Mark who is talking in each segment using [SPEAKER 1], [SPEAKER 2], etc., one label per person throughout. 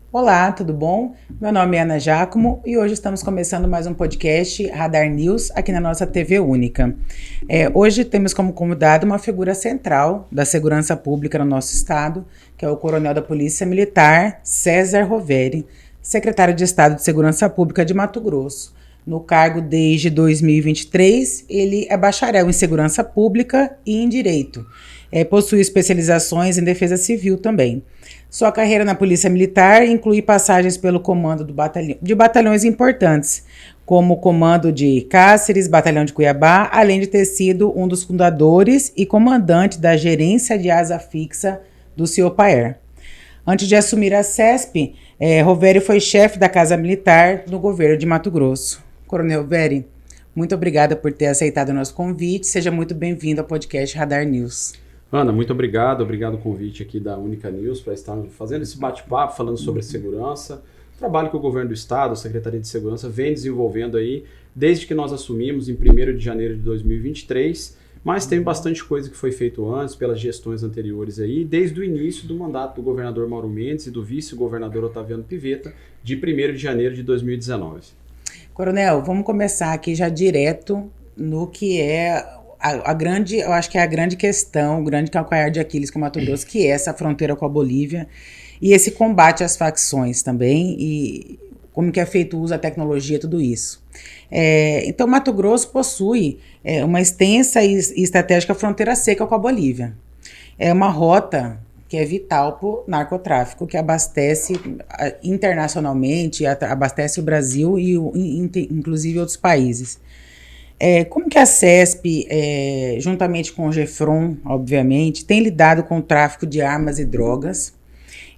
[SPEAKER 1] Olá, tudo bom? Meu nome é Ana Giacomo e hoje estamos começando mais um podcast Radar News aqui na nossa TV Única. Hoje temos como convidado uma figura central da segurança pública no nosso estado, que é o Coronel da Polícia Militar, César Roveri, secretário de Estado de Segurança Pública de Mato Grosso. No cargo desde 2023, ele é bacharel em Segurança Pública e em Direito. Possui especializações em Defesa Civil também. Sua carreira na Polícia Militar inclui passagens pelo comando de batalhões importantes, como o comando de Cáceres, Batalhão de Cuiabá, além de ter sido um dos fundadores e comandante da gerência de asa fixa do CIOPAER. Antes de assumir a CESP, Roveri foi chefe da Casa Militar no governo de Mato Grosso. Coronel Roveri, muito obrigada por ter aceitado o nosso convite. Seja muito bem-vindo ao podcast Radar News.
[SPEAKER 2] Ana, muito obrigado o convite aqui da Única News para estar fazendo esse bate-papo, falando sobre segurança, trabalho que o governo do estado, a Secretaria de Segurança, vem desenvolvendo aí desde que nós assumimos em 1º de janeiro de 2023, mas tem bastante coisa que foi feito antes, pelas gestões anteriores aí, desde o início do mandato do governador Mauro Mendes e do vice-governador Otaviano Pivetta, de 1º de janeiro de 2019.
[SPEAKER 1] Coronel, vamos começar aqui já direto no que é eu acho que é a grande questão, o grande calcanhar de Aquiles com o Mato Grosso, que é essa fronteira com a Bolívia e esse combate às facções também, e como que é feito o uso da tecnologia, tudo isso. Então, Mato Grosso possui uma extensa e estratégica fronteira seca com a Bolívia. É uma rota que é vital para o narcotráfico, que abastece internacionalmente, abastece o Brasil e inclusive outros países. Como que a CESP, juntamente com o GEFRON, obviamente, tem lidado com o tráfico de armas e drogas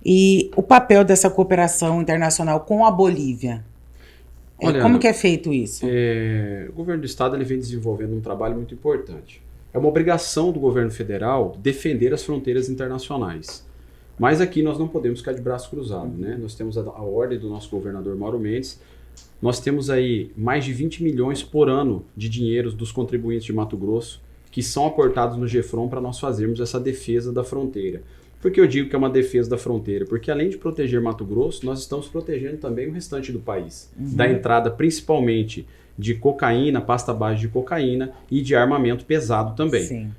[SPEAKER 1] e o papel dessa cooperação internacional com a Bolívia?
[SPEAKER 2] Olha,
[SPEAKER 1] como que é feito isso?
[SPEAKER 2] O governo do estado ele vem desenvolvendo um trabalho muito importante. É uma obrigação do governo federal defender as fronteiras internacionais. Mas aqui nós não podemos ficar de braço cruzado, né? Nós temos a ordem do nosso governador Mauro Mendes. Nós temos aí mais de 20 milhões por ano de dinheiros dos contribuintes de Mato Grosso que são aportados no GEFRON para nós fazermos essa defesa da fronteira. Por que eu digo que é uma defesa da fronteira? Porque além de proteger Mato Grosso, nós estamos protegendo também o restante do país. Da entrada principalmente de cocaína, pasta base de cocaína e de armamento pesado também.
[SPEAKER 1] Sim.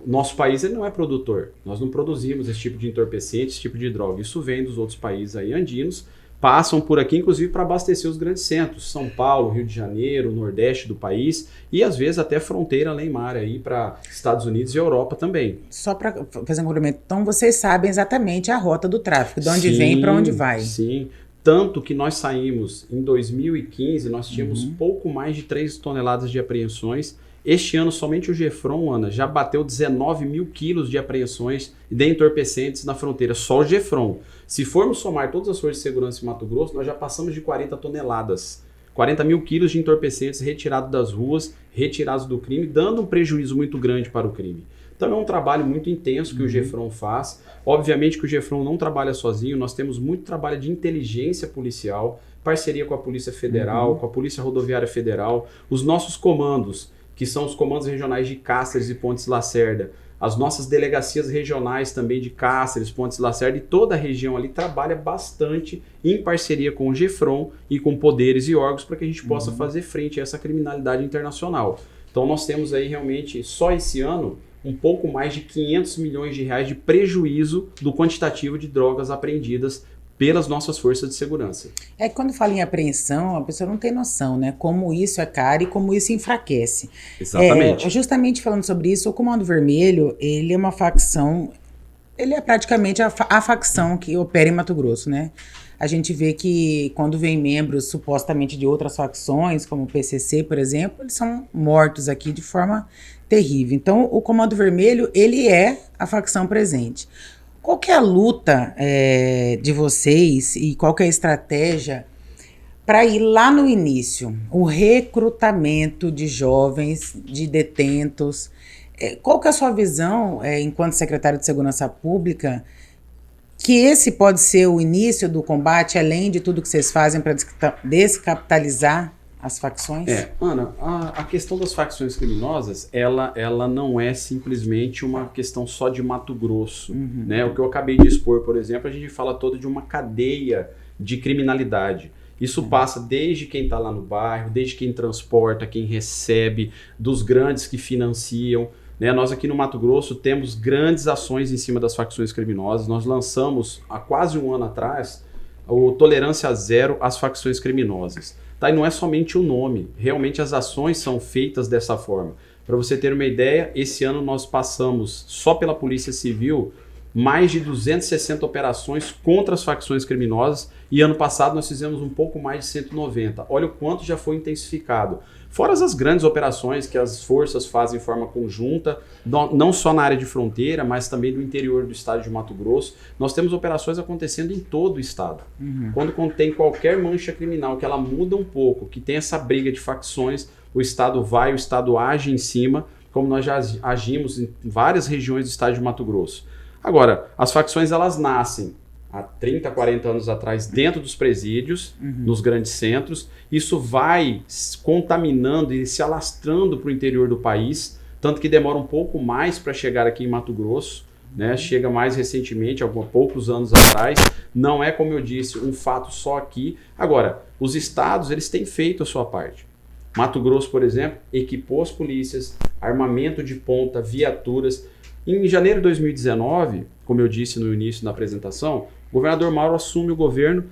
[SPEAKER 2] Nosso país ele não é produtor. Nós não produzimos esse tipo de entorpecente, esse tipo de droga. Isso vem dos outros países aí andinos, passam por aqui, inclusive, para abastecer os grandes centros, São Paulo, Rio de Janeiro, Nordeste do país, e às vezes até fronteira além mar aí para Estados Unidos e Europa também.
[SPEAKER 1] Só para fazer um complemento, então vocês sabem exatamente a rota do tráfico, de onde vem e para onde vai.
[SPEAKER 2] Sim, tanto que nós saímos em 2015, nós tínhamos pouco mais de 3 toneladas de apreensões. Este ano, somente o GEFRON, Ana, já bateu 19 mil quilos de apreensões de entorpecentes na fronteira, só o GEFRON. Se formos somar todas as forças de segurança em Mato Grosso, nós já passamos de 40 toneladas. 40 mil quilos de entorpecentes retirados das ruas, retirados do crime, dando um prejuízo muito grande para o crime. Então é um trabalho muito intenso que o GEFRON faz. Obviamente que o GEFRON não trabalha sozinho, nós temos muito trabalho de inteligência policial, parceria com a Polícia Federal, com a Polícia Rodoviária Federal, os nossos comandos, que são os comandos regionais de Cáceres e Pontes Lacerda, as nossas delegacias regionais também de Cáceres, Pontes Lacerda, e toda a região ali trabalha bastante em parceria com o GEFRON e com poderes e órgãos para que a gente possa fazer frente a essa criminalidade internacional. Então nós temos aí realmente, só esse ano, um pouco mais de 500 milhões de reais de prejuízo do quantitativo de drogas apreendidas pelas nossas forças de segurança.
[SPEAKER 1] Quando fala em apreensão, a pessoa não tem noção, né? Como isso é caro e como isso enfraquece.
[SPEAKER 2] Exatamente.
[SPEAKER 1] Justamente falando sobre isso, o Comando Vermelho, ele é uma facção, ele é praticamente a facção que opera em Mato Grosso, né? A gente vê que quando vem membros supostamente de outras facções, como o PCC, por exemplo, eles são mortos aqui de forma terrível. Então, o Comando Vermelho, ele é a facção presente. Qual que é a luta de vocês e qual que é a estratégia para ir lá no início? O recrutamento de jovens, de detentos. Qual que é a sua visão, enquanto secretário de Segurança Pública, que esse pode ser o início do combate, além de tudo que vocês fazem para descapitalizar as facções?
[SPEAKER 2] Ana, a questão das facções criminosas, ela não é simplesmente uma questão só de Mato Grosso, né? O que eu acabei de expor, por exemplo, a gente fala todo de uma cadeia de criminalidade. Isso passa desde quem está lá no bairro, desde quem transporta, quem recebe, dos grandes que financiam, né? Nós aqui no Mato Grosso temos grandes ações em cima das facções criminosas. Nós lançamos, há quase um ano atrás, o Tolerância Zero às facções criminosas. Tá? E não é somente o nome, realmente as ações são feitas dessa forma. Para você ter uma ideia, esse ano nós passamos, só pela Polícia Civil, mais de 260 operações contra as facções criminosas, e ano passado nós fizemos um pouco mais de 190. Olha o quanto já foi intensificado. Fora as grandes operações que as forças fazem de forma conjunta, não só na área de fronteira, mas também do interior do estado de Mato Grosso. Nós temos operações acontecendo em todo o estado. Quando tem qualquer mancha criminal que ela muda um pouco, que tem essa briga de facções, o estado age em cima, como nós já agimos em várias regiões do estado de Mato Grosso. Agora, as facções elas nascem há 30, 40 anos atrás dentro dos presídios, nos grandes centros. Isso vai contaminando e se alastrando para o interior do país, tanto que demora um pouco mais para chegar aqui em Mato Grosso, né? Chega mais recentemente, há poucos anos atrás. Não é, como eu disse, um fato só aqui. Agora, os estados eles têm feito a sua parte. Mato Grosso, por exemplo, equipou as polícias, armamento de ponta, viaturas. Em janeiro de 2019, como eu disse no início da apresentação, o governador Mauro assume o governo,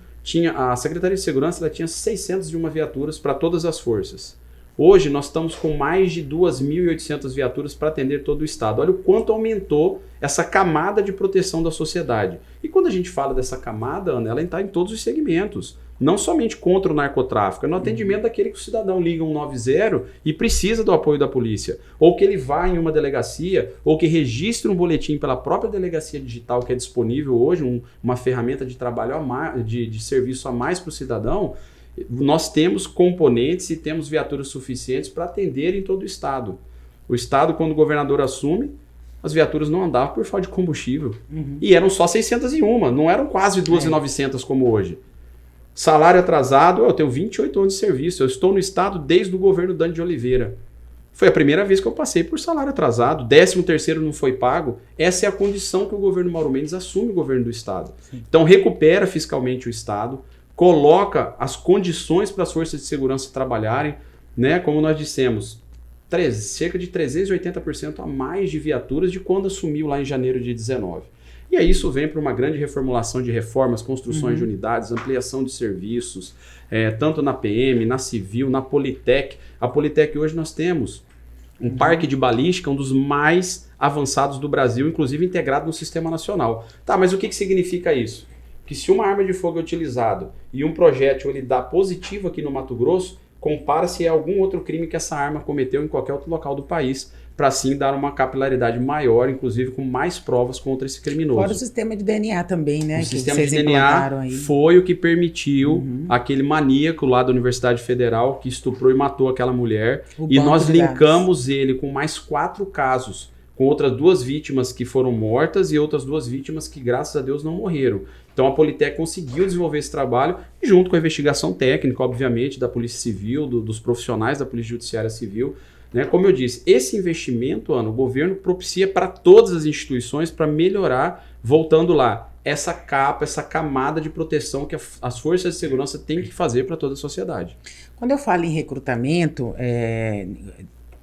[SPEAKER 2] a Secretaria de Segurança tinha 601 viaturas para todas as forças. Hoje nós estamos com mais de 2.800 viaturas para atender todo o estado. Olha o quanto aumentou essa camada de proteção da sociedade. E quando a gente fala dessa camada, Ana, ela está em todos os segmentos. Não somente contra o narcotráfico, é no atendimento daquele que o cidadão liga 190 e precisa do apoio da polícia. Ou que ele vá em uma delegacia, ou que registre um boletim pela própria delegacia digital que é disponível hoje, uma ferramenta de trabalho de serviço a mais para o cidadão. Nós temos componentes e temos viaturas suficientes para atender em todo o estado. O estado, quando o governador assume, as viaturas não andavam por falta de combustível. E eram só 601, não eram quase 2.900 como hoje. Salário atrasado, eu tenho 28 anos de serviço, eu estou no estado desde o governo Dante de Oliveira. Foi a primeira vez que eu passei por salário atrasado, 13º não foi pago. Essa é a condição que o governo Mauro Mendes assume o governo do estado. Então recupera fiscalmente o estado, coloca as condições para as forças de segurança trabalharem, né? Como nós dissemos, cerca de 380% a mais de viaturas de quando assumiu lá em janeiro de 19. E aí isso vem para uma grande reformulação de reformas, construções de unidades, ampliação de serviços, tanto na PM, na Civil, na Politec. A Politec hoje nós temos um parque de balística, um dos mais avançados do Brasil, inclusive integrado no Sistema Nacional. Tá, mas o que significa isso? Que se uma arma de fogo é utilizada e um projétil ele dá positivo aqui no Mato Grosso, compara-se a algum outro crime que essa arma cometeu em qualquer outro local do país, para assim dar uma capilaridade maior, inclusive com mais provas contra esse criminoso.
[SPEAKER 1] Fora o sistema de DNA também, né?
[SPEAKER 2] O sistema de DNA aí foi o que permitiu aquele maníaco lá da Universidade Federal que estuprou e matou aquela mulher. E nós linkamos ele com mais 4 casos, com outras 2 vítimas que foram mortas e outras 2 vítimas que, graças a Deus, não morreram. Então a Politec conseguiu desenvolver esse trabalho, junto com a investigação técnica, obviamente, da Polícia Civil, dos profissionais da Polícia Judiciária Civil. Né? Como eu disse, esse investimento, Ana, o governo propicia para todas as instituições para melhorar, voltando lá, essa camada de proteção que as forças de segurança têm que fazer para toda a sociedade.
[SPEAKER 1] Quando eu falo em recrutamento,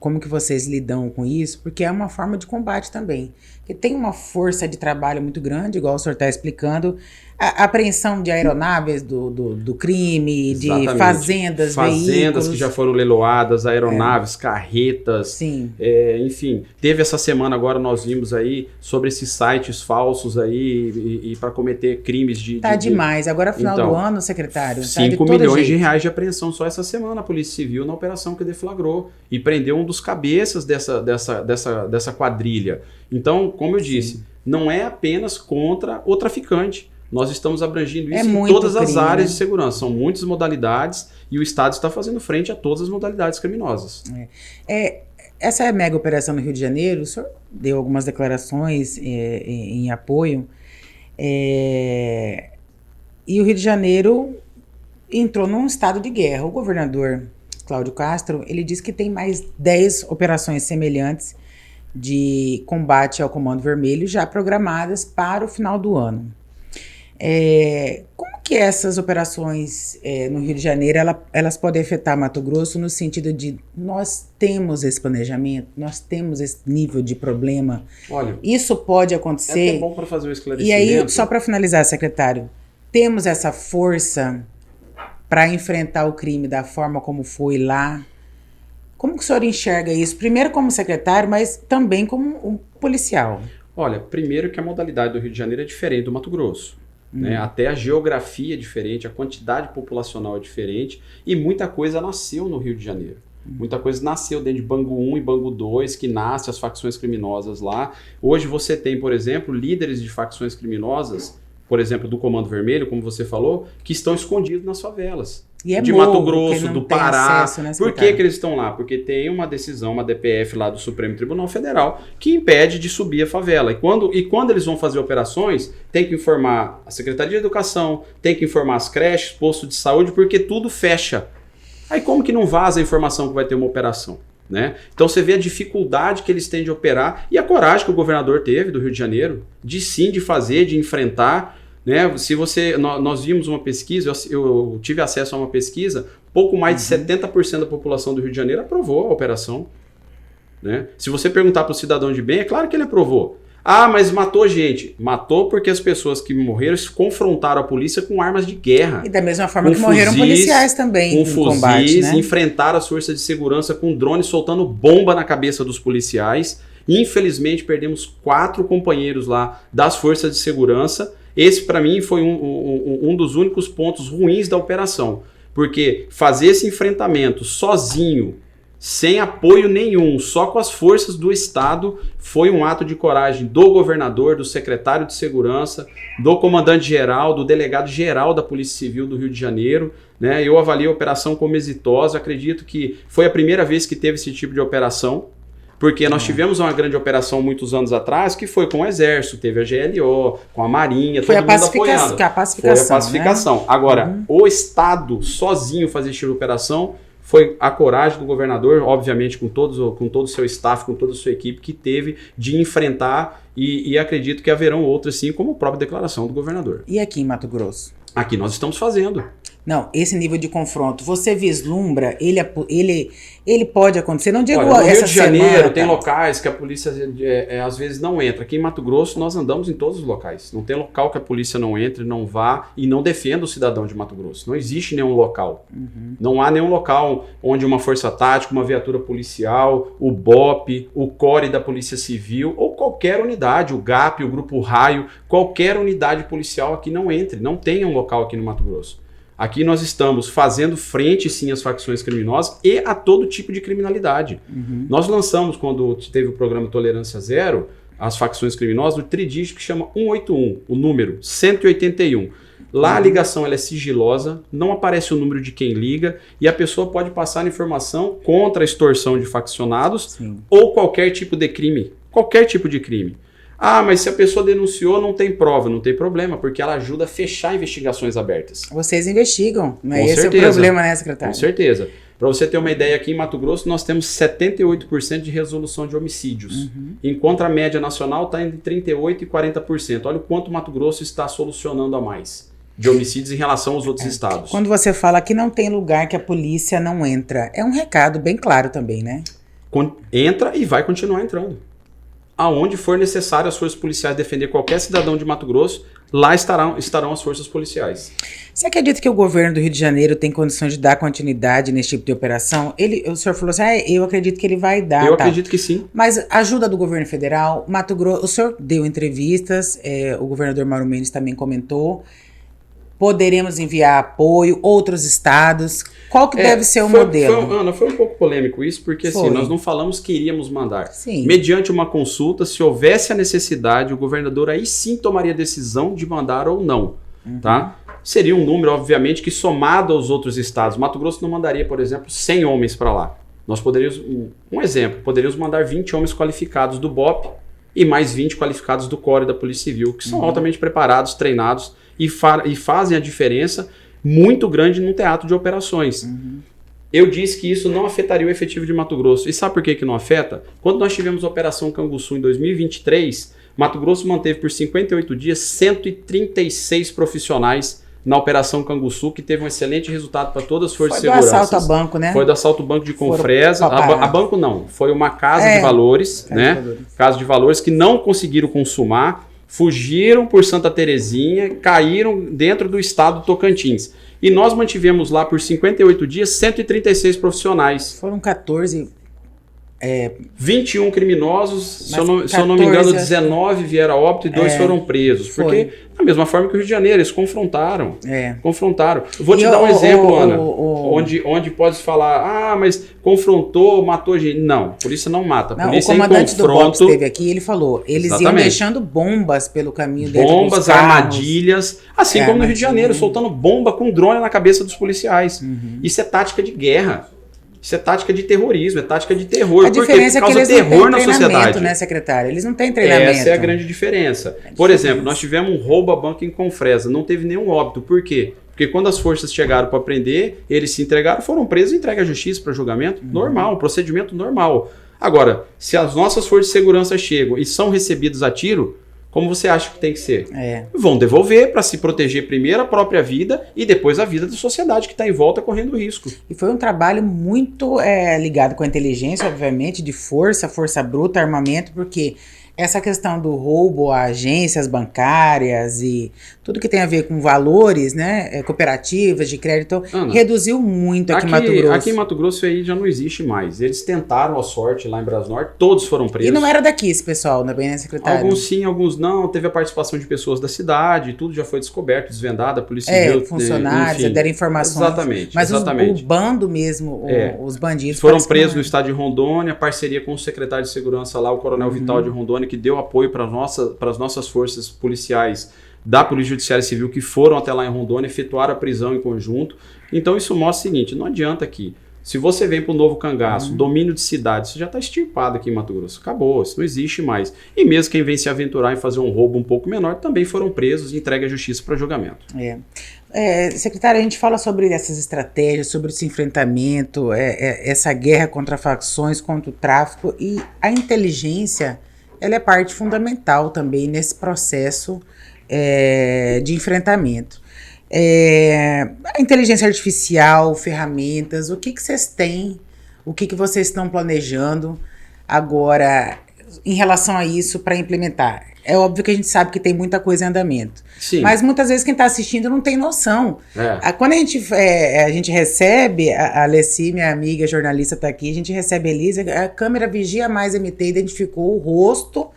[SPEAKER 1] como que vocês lidam com isso? Porque é uma forma de combate também. Porque tem uma força de trabalho muito grande, igual o senhor está explicando, a apreensão de aeronaves do crime,
[SPEAKER 2] Exatamente.
[SPEAKER 1] De fazendas veículos.
[SPEAKER 2] Que já foram leiloadas, aeronaves, carretas.
[SPEAKER 1] Sim.
[SPEAKER 2] Enfim, teve essa semana agora, nós vimos aí sobre esses sites falsos aí e para cometer crimes de...
[SPEAKER 1] demais. Agora, final do ano, secretário,
[SPEAKER 2] 5 milhões de reais de apreensão só essa semana a Polícia Civil na operação que deflagrou e prendeu um dos cabeças dessa quadrilha. Então, como eu disse, não é apenas contra o traficante. Nós estamos abrangindo isso em todas as áreas de segurança. São muitas modalidades e o Estado está fazendo frente a todas as modalidades criminosas.
[SPEAKER 1] Essa é a mega operação no Rio de Janeiro. O senhor deu algumas declarações em apoio. E o Rio de Janeiro entrou num estado de guerra. O governador Cláudio Castro, ele diz que tem mais 10 operações semelhantes de combate ao Comando Vermelho já programadas para o final do ano. Como que essas operações no Rio de Janeiro, elas podem afetar Mato Grosso no sentido de nós temos esse planejamento, nós temos esse nível de problema?
[SPEAKER 2] Olha,
[SPEAKER 1] isso pode acontecer?
[SPEAKER 2] É até bom para fazer um esclarecimento.
[SPEAKER 1] E aí, só para finalizar, secretário, temos essa força para enfrentar o crime da forma como foi lá? Como que o senhor enxerga isso? Primeiro como secretário, mas também como um policial.
[SPEAKER 2] Olha, primeiro que a modalidade do Rio de Janeiro é diferente do Mato Grosso. Né? Até a geografia é diferente, a quantidade populacional é diferente e muita coisa nasceu no Rio de Janeiro. Muita coisa nasceu dentro de Bangu 1 e Bangu 2, que nasce as facções criminosas lá. Hoje você tem, por exemplo, líderes de facções criminosas, por exemplo, do Comando Vermelho, como você falou, que estão escondidos nas favelas.
[SPEAKER 1] E
[SPEAKER 2] de
[SPEAKER 1] morro,
[SPEAKER 2] Mato Grosso, do Pará.
[SPEAKER 1] Acesso, né,
[SPEAKER 2] por que eles estão lá? Porque tem uma decisão, uma DPF lá do Supremo Tribunal Federal, que impede de subir a favela. E quando eles vão fazer operações, tem que informar a Secretaria de Educação, tem que informar as creches, posto de saúde, porque tudo fecha. Aí como que não vaza a informação que vai ter uma operação? Né? Então você vê a dificuldade que eles têm de operar e a coragem que o governador teve do Rio de Janeiro, de fazer, de enfrentar. Né? Se nós vimos uma pesquisa, eu tive acesso a uma pesquisa, pouco mais de 70% da população do Rio de Janeiro aprovou a operação. Né? Se você perguntar para o cidadão de bem, é claro que ele aprovou. Ah, mas matou gente. Matou porque as pessoas que morreram se confrontaram a polícia com armas de guerra.
[SPEAKER 1] E da mesma forma que morreram policiais também
[SPEAKER 2] com fuzis, combate, né? Enfrentaram as forças de segurança com drones soltando bomba na cabeça dos policiais. Infelizmente, perdemos 4 companheiros lá das forças de segurança. Esse, para mim, foi um dos únicos pontos ruins da operação. Porque fazer esse enfrentamento sozinho, sem apoio nenhum, só com as forças do Estado, foi um ato de coragem do governador, do secretário de segurança, do comandante-geral, do delegado-geral da Polícia Civil do Rio de Janeiro. Né? Eu avaliei a operação como exitosa, acredito que foi a primeira vez que teve esse tipo de operação. Porque nós tivemos uma grande operação muitos anos atrás, que foi com o Exército, teve a GLO, com a Marinha, todo mundo apoiando.
[SPEAKER 1] Foi a pacificação.
[SPEAKER 2] Né? Agora, o Estado sozinho fazer esse tipo de operação foi a coragem do governador, obviamente com todo o seu staff, com toda a sua equipe, que teve de enfrentar e acredito que haverão outras sim, como a própria declaração do governador.
[SPEAKER 1] E aqui em Mato Grosso?
[SPEAKER 2] Aqui nós estamos fazendo.
[SPEAKER 1] Não, esse nível de confronto, você vislumbra, ele pode acontecer, não digo
[SPEAKER 2] essa semana. No Rio de Janeiro tem
[SPEAKER 1] tá?
[SPEAKER 2] locais que a polícia às vezes não entra. Aqui em Mato Grosso nós andamos em todos os locais. Não tem local que a polícia não entre, não vá e não defenda o cidadão de Mato Grosso. Não existe nenhum local. Não há nenhum local onde uma força tática, uma viatura policial, o BOP, o CORE da Polícia Civil ou qualquer unidade, o GAP, o Grupo Raio, qualquer unidade policial aqui não entre. Não tem um local aqui no Mato Grosso. Aqui nós estamos fazendo frente, sim, às facções criminosas e a todo tipo de criminalidade. Nós lançamos, quando teve o programa Tolerância Zero, as facções criminosas, o tridígito que chama 181, o número 181. Lá a ligação ela é sigilosa, não aparece o número de quem liga e a pessoa pode passar informação contra a extorsão de faccionados ou qualquer tipo de crime. Qualquer tipo de crime. Ah, mas se a pessoa denunciou, não tem prova. Não tem problema, porque ela ajuda a fechar investigações abertas.
[SPEAKER 1] Vocês investigam, não é?
[SPEAKER 2] Com
[SPEAKER 1] esse
[SPEAKER 2] certeza.
[SPEAKER 1] É o problema, né, secretário?
[SPEAKER 2] Com certeza. Para você ter uma ideia, aqui em Mato Grosso nós temos 78% de resolução de homicídios, enquanto a média nacional está entre 38% e 40%. Olha o quanto Mato Grosso está solucionando a mais de homicídios em relação aos outros estados.
[SPEAKER 1] Quando você fala que não tem lugar que a polícia não entra, é um recado bem claro também, né?
[SPEAKER 2] Entra e vai continuar entrando. Aonde for necessário as forças policiais defender qualquer cidadão de Mato Grosso, lá estarão as forças policiais.
[SPEAKER 1] Você acredita que o governo do Rio de Janeiro tem condições de dar continuidade nesse tipo de operação? O senhor falou assim, eu acredito que ele vai dar.
[SPEAKER 2] Eu acredito que sim.
[SPEAKER 1] Mas ajuda do governo federal, Mato Grosso, o senhor deu entrevistas, o governador Mauro Mendes também comentou, poderemos enviar apoio, outros estados. Qual que deve ser o modelo?
[SPEAKER 2] Ana, foi um pouco polêmico isso, porque assim, nós não falamos que iríamos mandar.
[SPEAKER 1] Sim.
[SPEAKER 2] Mediante uma consulta, se houvesse a necessidade, o governador aí sim tomaria a decisão de mandar ou não. Tá? Seria um número, obviamente, que somado aos outros estados. Mato Grosso não mandaria, por exemplo, 100 homens para lá. Nós poderíamos, um exemplo, poderíamos mandar 20 homens qualificados do BOP e mais 20 qualificados do CORE da Polícia Civil, que são altamente preparados, treinados e fazem a diferença muito grande num teatro de operações. Eu disse que isso não afetaria o efetivo de Mato Grosso. E sabe por que não afeta? Quando nós tivemos a Operação Canguçu em 2023, Mato Grosso manteve por 58 dias 136 profissionais na Operação Canguçu, que teve um excelente resultado para todas as forças de segurança.
[SPEAKER 1] Foi do assalto a banco, né?
[SPEAKER 2] Foi do assalto banco de Confresa. A banco não, foi uma casa de valores, né? Casa de valores que não conseguiram consumar, fugiram por Santa Terezinha, caíram dentro do estado do Tocantins. E nós mantivemos lá por 58 dias 136 profissionais.
[SPEAKER 1] Foram 14...
[SPEAKER 2] 21 criminosos, se eu não me engano, 19 vieram a óbito e 2 foram presos. Porque, da mesma forma que o Rio de Janeiro, eles confrontaram. Confrontaram. Vou te dar um exemplo, Ana, onde pode falar, mas confrontou, matou gente. Não, polícia não mata. Polícia
[SPEAKER 1] o comandante do BOPS esteve aqui, ele falou, eles iam deixando bombas pelo caminho dentro
[SPEAKER 2] bombas, armadilhas, assim como no Rio de Janeiro, soltando bomba com drone na cabeça dos policiais. Isso é tática de guerra. Isso é tática de terrorismo, é tática de terror.
[SPEAKER 1] A diferença é que eles
[SPEAKER 2] terror
[SPEAKER 1] não têm treinamento, né, secretário? Eles não têm treinamento.
[SPEAKER 2] Essa é a grande diferença. Por exemplo, nós tivemos um roubo a banco em Confresa, não teve nenhum óbito. Por quê? Porque quando as forças chegaram para prender, eles se entregaram, foram presos e entregues à justiça para julgamento. Normal, um procedimento normal. Agora, se as nossas forças de segurança chegam e são recebidos a tiro, como você acha que tem que ser? Vão devolver para se proteger primeiro a própria vida e depois a vida da sociedade que está em volta correndo risco.
[SPEAKER 1] E foi um trabalho muito ligado com a inteligência, obviamente, de força bruta, armamento, porque essa questão do roubo a agências bancárias e tudo que tem a ver com valores, né, cooperativas de crédito, Ana, reduziu muito aqui em Mato Grosso.
[SPEAKER 2] Aqui em Mato Grosso aí já não existe mais. Eles tentaram a sorte lá em Brasnorte, todos foram presos.
[SPEAKER 1] E não era daqui esse pessoal, não é bem, né, secretário?
[SPEAKER 2] Alguns sim, alguns não. Teve a participação de pessoas da cidade, tudo já foi descoberto, desvendado, a polícia viu,
[SPEAKER 1] funcionários, deram informações.
[SPEAKER 2] Exatamente.
[SPEAKER 1] Mas
[SPEAKER 2] exatamente.
[SPEAKER 1] O bando mesmo, os bandidos...
[SPEAKER 2] Foram presos no estado de Rondônia, parceria com o secretário de segurança lá, o coronel Vital de Rondônia, que deu apoio para as nossas forças policiais da Polícia Judiciária Civil que foram até lá em Rondônia, efetuaram a prisão em conjunto. Então isso mostra o seguinte, não adianta aqui, se você vem para o Novo Cangaço, domínio de cidade, isso já está extirpado aqui em Mato Grosso, acabou, isso não existe mais. E mesmo quem vem se aventurar em fazer um roubo um pouco menor, também foram presos e entregues à justiça para julgamento.
[SPEAKER 1] Secretário, a gente fala sobre essas estratégias, sobre esse enfrentamento, essa guerra contra facções, contra o tráfico, e a inteligência, ela é parte fundamental também nesse processo de enfrentamento. A inteligência artificial, ferramentas, o que vocês têm, o que vocês estão planejando agora em relação a isso para implementar? É óbvio que a gente sabe que tem muita coisa em andamento. Sim. Mas muitas vezes quem está assistindo não tem noção. Quando a gente recebe, a Alessi, minha amiga jornalista está aqui, a gente recebe a Elisa, a câmera Vigia Mais MT identificou o rosto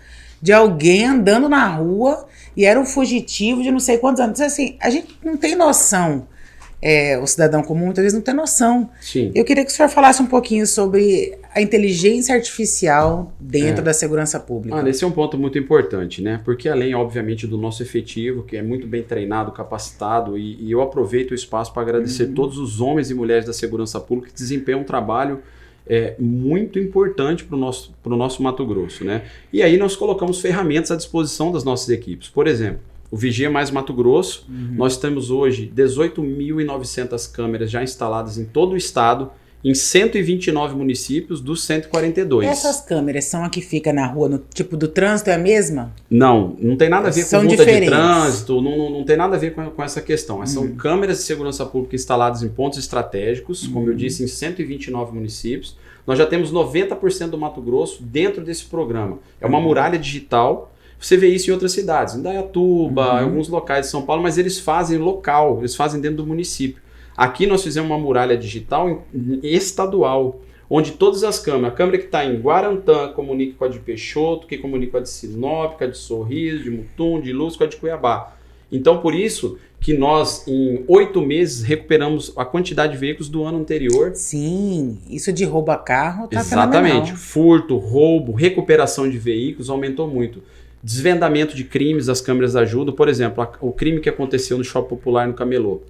[SPEAKER 1] de alguém andando na rua e era um fugitivo de não sei quantos anos. Então, assim, a gente não tem noção. O cidadão comum muitas vezes não tem noção.
[SPEAKER 2] Sim.
[SPEAKER 1] Eu queria que o senhor falasse um pouquinho sobre a inteligência artificial dentro da segurança pública.
[SPEAKER 2] Esse é um ponto muito importante, né? Porque além, obviamente, do nosso efetivo, que é muito bem treinado, capacitado, e eu aproveito o espaço para agradecer todos os homens e mulheres da segurança pública que desempenham um trabalho muito importante para o nosso Mato Grosso, né? E aí nós colocamos ferramentas à disposição das nossas equipes. Por exemplo, o Vigia Mais Mato Grosso, nós temos hoje 18.900 câmeras já instaladas em todo o estado, em 129 municípios dos 142.
[SPEAKER 1] Essas câmeras são a que fica na rua, no tipo do trânsito, é a mesma?
[SPEAKER 2] Não tem nada a ver com multa de trânsito, não tem nada a ver com essa questão. São câmeras de segurança pública instaladas em pontos estratégicos, como eu disse, em 129 municípios. Nós já temos 90% do Mato Grosso dentro desse programa. É uma muralha digital. Você vê isso em outras cidades, em Indaiatuba, em alguns locais de São Paulo, mas eles fazem local, eles fazem dentro do município. Aqui nós fizemos uma muralha digital estadual, onde todas as câmeras, a câmera que está em Guarantã comunica com a de Peixoto, que comunica com a de Sinop, com a de Sorriso, de Mutum, de Luz, com a de Cuiabá. Então, por isso que nós, em 8 meses, recuperamos a quantidade de veículos do ano anterior.
[SPEAKER 1] Sim, isso de roubo a carro está
[SPEAKER 2] exatamente, fenomenal. Furto, roubo, recuperação de veículos aumentou muito. Desvendamento de crimes, as câmeras ajudam. Por exemplo, o crime que aconteceu no Shopping Popular no Camelô.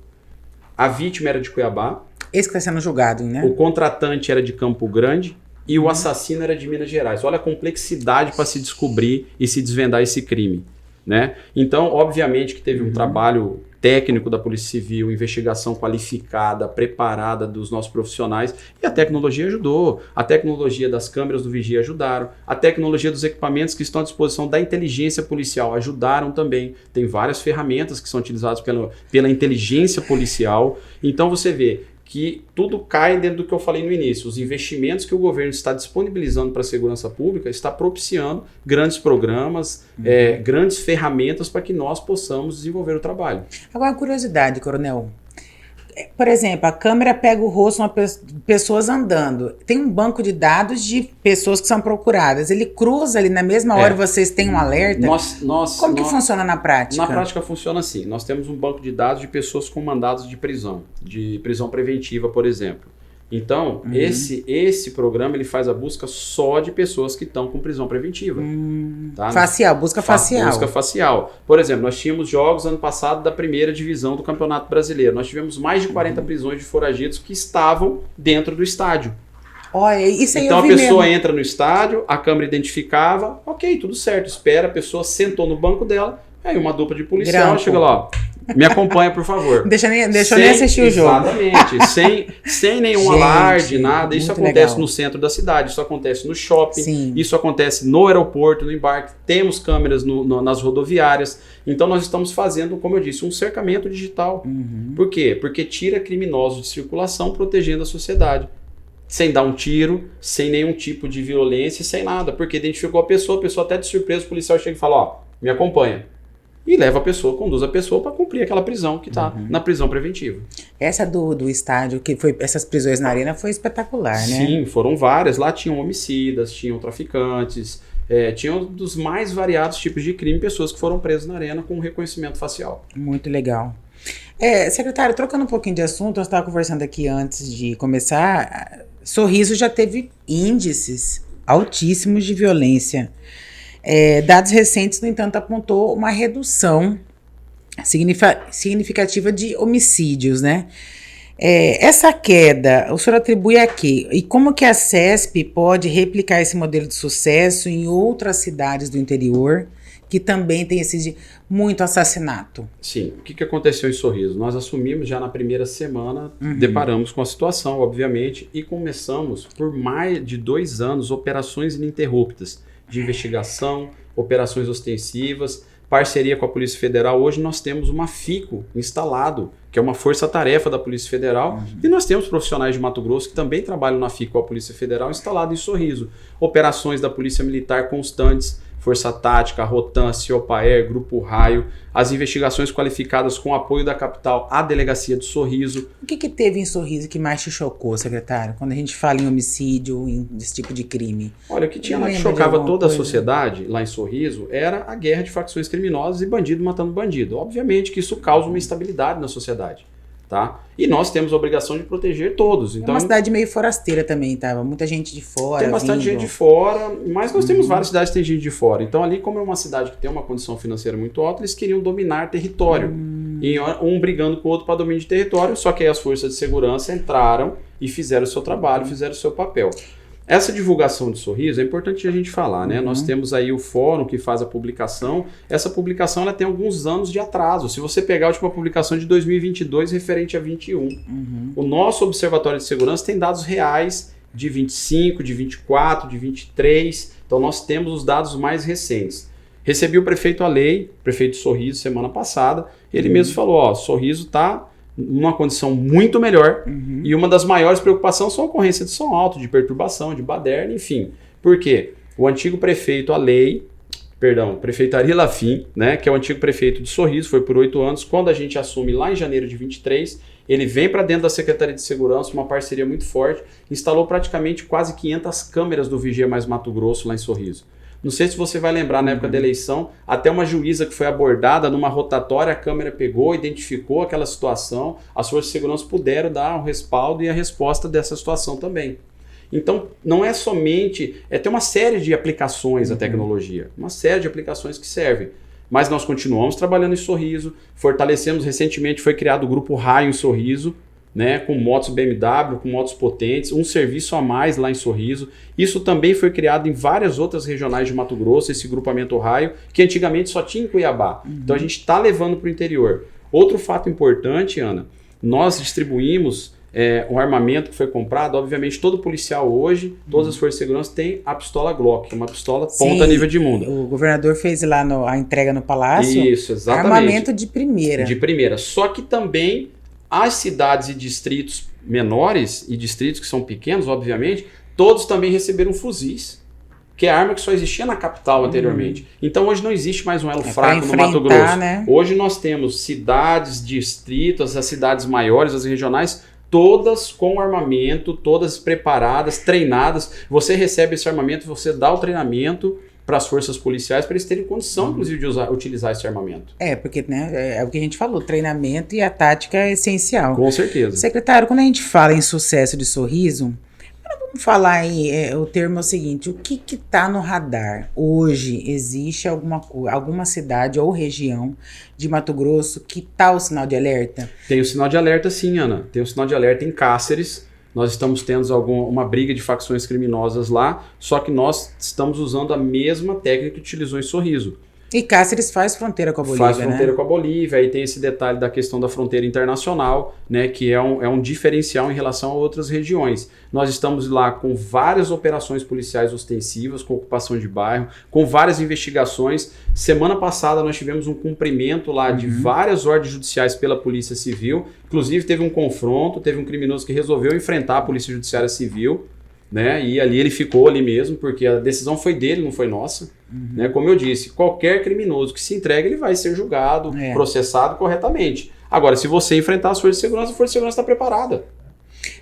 [SPEAKER 2] A vítima era de Cuiabá.
[SPEAKER 1] Esse que está sendo julgado, né?
[SPEAKER 2] O contratante era de Campo Grande e o assassino era de Minas Gerais. Olha a complexidade para se descobrir e se desvendar esse crime. né? Então, obviamente que teve um trabalho técnico da Polícia Civil, investigação qualificada, preparada dos nossos profissionais, e a tecnologia ajudou. A tecnologia das câmeras do Vigia ajudaram, a tecnologia dos equipamentos que estão à disposição da inteligência policial ajudaram também. Tem várias ferramentas que são utilizadas pela inteligência policial. Então você vê que tudo cai dentro do que eu falei no início. Os investimentos que o governo está disponibilizando para a segurança pública está propiciando grandes programas, grandes ferramentas para que nós possamos desenvolver o trabalho.
[SPEAKER 1] Agora, uma curiosidade, coronel. Por exemplo, a câmera pega o rosto de pessoas andando. Tem um banco de dados de pessoas que são procuradas. Ele cruza ali na mesma hora e vocês têm um alerta? Como que funciona na prática?
[SPEAKER 2] Na prática funciona assim. Nós temos um banco de dados de pessoas com mandados de prisão preventiva, por exemplo. Então, esse programa ele faz a busca só de pessoas que estão com prisão preventiva. Tá?
[SPEAKER 1] Facial, busca facial.
[SPEAKER 2] Busca facial. Por exemplo, nós tínhamos jogos ano passado da primeira divisão do Campeonato Brasileiro. Nós tivemos mais de 40 prisões de foragidos que estavam dentro do estádio.
[SPEAKER 1] Olha, isso aí
[SPEAKER 2] então
[SPEAKER 1] eu vi
[SPEAKER 2] a pessoa
[SPEAKER 1] mesmo.
[SPEAKER 2] entra no estádio, a câmera identificava, ok, tudo certo, espera, a pessoa sentou no banco dela, aí uma dupla de policial chega lá, ó, me acompanha, por favor.
[SPEAKER 1] Deixa eu nem assistir o jogo.
[SPEAKER 2] Exatamente, sem nenhum alarde, nada. Isso acontece
[SPEAKER 1] legal.
[SPEAKER 2] no centro da cidade, isso acontece no shopping,
[SPEAKER 1] Sim.
[SPEAKER 2] isso acontece no aeroporto, no embarque, temos câmeras nas rodoviárias. Então nós estamos fazendo, como eu disse, um cercamento digital. Por quê? Porque tira criminosos de circulação, protegendo a sociedade. Sem dar um tiro, sem nenhum tipo de violência, sem nada. Porque identificou a pessoa até de surpresa, o policial chega e fala, ó, me acompanha. E leva a pessoa, conduz a pessoa para cumprir aquela prisão que está na prisão preventiva.
[SPEAKER 1] Essa do estádio, que foi essas prisões na arena, foi espetacular, né?
[SPEAKER 2] Sim, foram várias. Lá tinham homicidas, tinham traficantes, tinham dos mais variados tipos de crime, pessoas que foram presas na arena com reconhecimento facial.
[SPEAKER 1] Muito legal. Secretário, trocando um pouquinho de assunto, nós estávamos conversando aqui antes de começar, Sorriso já teve índices altíssimos de violência. Dados recentes, no entanto, apontou uma redução significativa de homicídios, né? Essa queda, o senhor atribui a quê? E como que a CESP pode replicar esse modelo de sucesso em outras cidades do interior que também tem muito assassinato?
[SPEAKER 2] Sim. O que aconteceu em Sorriso? Nós assumimos já na primeira semana, deparamos com a situação, obviamente, e começamos por mais de 2 anos operações ininterruptas de investigação, operações ostensivas, parceria com a Polícia Federal. Hoje nós temos uma FICO instalado, que é uma força-tarefa da Polícia Federal, e nós temos profissionais de Mato Grosso que também trabalham na FICO com a Polícia Federal instalado em Sorriso. Operações da Polícia Militar constantes, Força Tática, Rotan, Ciopaer, Grupo Raio, as investigações qualificadas com apoio da capital à Delegacia de Sorriso.
[SPEAKER 1] O que teve em Sorriso que mais te chocou, secretário, quando a gente fala em homicídio, desse tipo de crime?
[SPEAKER 2] Olha, o que tinha lá que chocava toda a sociedade, lá em Sorriso, era a guerra de facções criminosas e bandido matando bandido. Obviamente que isso causa uma instabilidade na sociedade. Tá? E nós temos a obrigação de proteger todos. Então,
[SPEAKER 1] é uma cidade meio forasteira também, tá? Muita gente de fora.
[SPEAKER 2] Tem bastante gente de fora, mas nós temos várias cidades que tem gente de fora. Então ali, como é uma cidade que tem uma condição financeira muito alta, eles queriam dominar território. E um brigando com o outro para domínio de território, só que aí as forças de segurança entraram e fizeram o seu trabalho, fizeram o seu papel. Essa divulgação de Sorriso é importante a gente falar, né? Nós temos aí o fórum que faz a publicação. Essa publicação ela tem alguns anos de atraso. Se você pegar a última publicação de 2022 referente a 21, o nosso Observatório de Segurança tem dados reais de 25, de 24, de 23. Então nós temos os dados mais recentes. Recebi o prefeito Alei, prefeito de Sorriso, semana passada. Ele mesmo falou, ó, Sorriso está numa condição muito melhor, e uma das maiores preocupações são a ocorrência de som alto, de perturbação, de baderna, enfim. Por quê? O antigo prefeito prefeito Ari Lafim, né, que é o antigo prefeito de Sorriso, foi por 8 anos, quando a gente assume lá em janeiro de 23, ele vem para dentro da Secretaria de Segurança, uma parceria muito forte, instalou praticamente quase 500 câmeras do Vigia Mais Mato Grosso lá em Sorriso. Não sei se você vai lembrar, na época da eleição, até uma juíza que foi abordada numa rotatória, a câmera pegou, identificou aquela situação, as forças de segurança puderam dar o respaldo e a resposta dessa situação também. Então, não é somente... tem uma série de aplicações da tecnologia, uma série de aplicações que servem. Mas nós continuamos trabalhando em Sorriso, fortalecemos, recentemente foi criado o Grupo Raio em Sorriso, né, com motos BMW, com motos potentes, um serviço a mais lá em Sorriso. Isso também foi criado em várias outras regionais de Mato Grosso, esse grupamento Raio, que antigamente só tinha em Cuiabá. Então a gente está levando para o interior. Outro fato importante, Ana, nós distribuímos um armamento que foi comprado. Obviamente todo policial hoje, todas as forças de segurança tem a pistola Glock, que é uma pistola ponta nível de mundo.
[SPEAKER 1] O governador fez lá a entrega no Palácio.
[SPEAKER 2] Isso, exatamente.
[SPEAKER 1] Armamento de primeira.
[SPEAKER 2] De primeira. Só que também as cidades e distritos menores e distritos que são pequenos, obviamente, todos também receberam fuzis, que é a arma que só existia na capital anteriormente. Então hoje não existe mais um elo fraco no Mato Grosso.
[SPEAKER 1] Né?
[SPEAKER 2] Hoje nós temos cidades, distritos, as cidades maiores, as regionais, todas com armamento, todas preparadas, treinadas. Você recebe esse armamento, você dá o treinamento para as forças policiais, para eles terem condição, inclusive, de utilizar esse armamento.
[SPEAKER 1] Porque né, é o que a gente falou, treinamento e a tática é essencial.
[SPEAKER 2] Com certeza.
[SPEAKER 1] Secretário, quando a gente fala em sucesso de Sorriso, vamos falar aí, o termo é o seguinte, o que está no radar? Hoje existe alguma cidade ou região de Mato Grosso que está o sinal de alerta?
[SPEAKER 2] Tem o sinal de alerta sim, Ana. Tem o sinal de alerta em Cáceres. Nós estamos tendo uma briga de facções criminosas lá, só que nós estamos usando a mesma técnica que utilizou em Sorriso.
[SPEAKER 1] E Cáceres faz fronteira com a Bolívia,
[SPEAKER 2] Faz fronteira com a Bolívia, aí tem esse detalhe da questão da fronteira internacional, né, que é um diferencial em relação a outras regiões. Nós estamos lá com várias operações policiais ostensivas, com ocupação de bairro, com várias investigações. Semana passada nós tivemos um cumprimento lá de várias ordens judiciais pela Polícia Civil, inclusive teve um confronto, teve um criminoso que resolveu enfrentar a Polícia Judiciária Civil, né? E ali ele ficou ali mesmo, porque a decisão foi dele, não foi nossa. Né? Como eu disse, qualquer criminoso que se entregue, ele vai ser julgado, processado corretamente. Agora, se você enfrentar as forças de segurança, a força de segurança está preparada.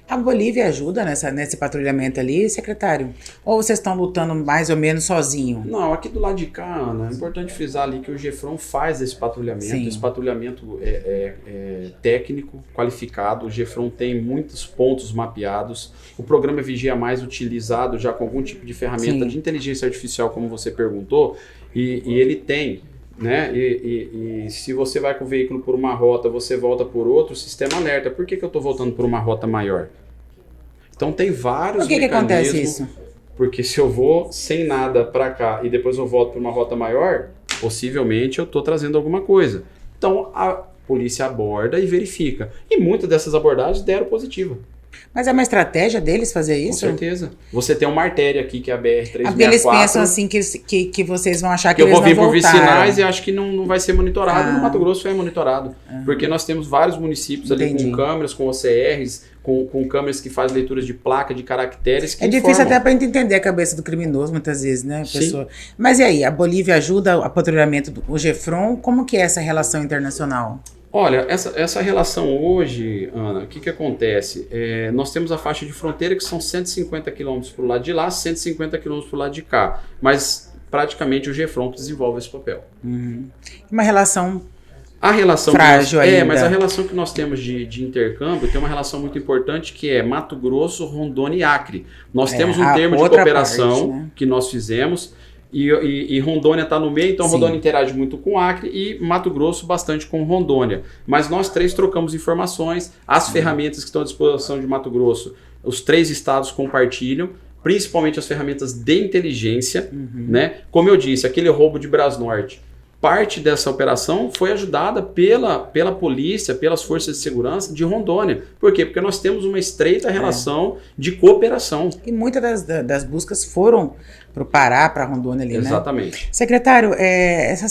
[SPEAKER 1] A Bolívia ajuda nesse patrulhamento ali, secretário? Ou vocês estão lutando mais ou menos sozinho?
[SPEAKER 2] Não, aqui do lado de cá, Ana, é importante frisar ali que o GEFRON faz esse patrulhamento. Sim. Esse patrulhamento é técnico, qualificado. O GEFRON tem muitos pontos mapeados. O programa Vigia Mais utilizado já com algum tipo de ferramenta de inteligência artificial, como você perguntou, e ele tem... Né? E se você vai com o veículo por uma rota, você volta por outro, o sistema alerta. Por que eu estou voltando por uma rota maior? Então tem vários mecanismos. Por que acontece isso? Porque se eu vou sem nada para cá e depois eu volto por uma rota maior, possivelmente eu estou trazendo alguma coisa. Então a polícia aborda e verifica. E muitas dessas abordagens deram positiva.
[SPEAKER 1] Mas é uma estratégia deles fazer isso?
[SPEAKER 2] Com certeza. Você tem uma artéria aqui, que é a BR-364.
[SPEAKER 1] Eles pensam assim que vocês vão achar que eles não voltaram.
[SPEAKER 2] Eu vou vir por vicinais e acho que não vai ser monitorado. No Mato Grosso é monitorado. Porque nós temos vários municípios ali com câmeras, com OCRs, com câmeras que fazem leituras de placa, de caracteres. Que
[SPEAKER 1] difícil até para gente entender a cabeça do criminoso, muitas vezes, né? Pessoa. Mas e aí, a Bolívia ajuda o patrulhamento do GEFRON? Como que é essa relação internacional?
[SPEAKER 2] Olha, essa relação hoje, Ana, o que acontece? Nós temos a faixa de fronteira que são 150 quilômetros para o lado de lá, 150 quilômetros para o lado de cá. Mas praticamente o GEFRON desenvolve esse papel.
[SPEAKER 1] Uma relação
[SPEAKER 2] frágil ainda. Mas a relação que nós temos de intercâmbio tem uma relação muito importante que é Mato Grosso, Rondônia e Acre. Nós temos um termo de cooperação parte, né? Que nós fizemos. E Rondônia está no meio, então Rondônia interage muito com Acre e Mato Grosso bastante com Rondônia. Mas nós três trocamos informações, as ferramentas que estão à disposição de Mato Grosso, os três estados compartilham, principalmente as ferramentas de inteligência, né? Como eu disse, aquele roubo de Brasnorte. Parte dessa operação foi ajudada pela polícia, pelas forças de segurança de Rondônia. Por quê? Porque nós temos uma estreita relação de cooperação.
[SPEAKER 1] E muitas das buscas foram para o Pará, para Rondônia ali,
[SPEAKER 2] Exatamente.
[SPEAKER 1] Né? Secretário, essa